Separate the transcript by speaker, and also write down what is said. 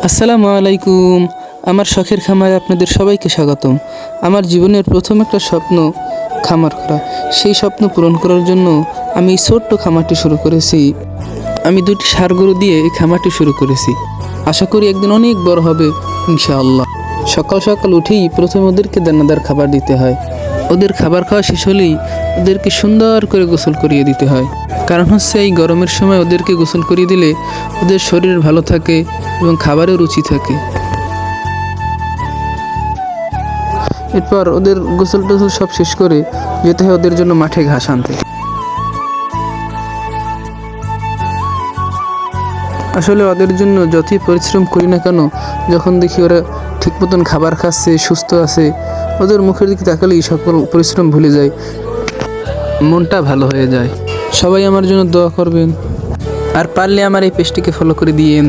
Speaker 1: আসসালামু আলাইকুম। আমার শখের খামারে আপনাদের সবাইকে স্বাগতম। আমার জীবনের প্রথম একটা স্বপ্ন খামার করা। সেই স্বপ্ন পূরণ করার জন্য আমি এই ছোট্ট খামারটি শুরু করেছি। আমি 2টি ষাঁড় গরু দিয়ে এই খামারটি শুরু করেছি। আশা করি একদিন অনেক বড় হবে ইনশাআল্লাহ। সকাল সকাল উঠেই প্রথমে ওদেরকে দানাদার খাবার দিতে হয়। ওদের খাবার খাওয়া শেষ হলেই ওদেরকে সুন্দর করে গোসল করিয়ে দিতে হয়। কারণ হচ্ছে এই গরমের সময় ওদেরকে গোসল করিয়ে দিলে ওদের শরীর ভালো থাকে এবং খাবারেও রুচি থাকে। এরপর ওদের গোসল টোসল সব শেষ করে যেতে হয় ওদের জন্য মাঠে ঘাস আনতে। আসলে ওদের জন্য যতই পরিশ্রম করি না কেন, যখন দেখি ওরা ঠিক মতন খাবার খাচ্ছে, সুস্থ আছে, ওদের মুখের দিকে তাকালেই সকল পরিশ্রম ভুলে যায়, মনটা ভালো হয়ে যায়। সবাই আমার জন্য দোয়া করবেন, আর পারলে আমার এই পেজটিকে ফলো করে দিয়েন।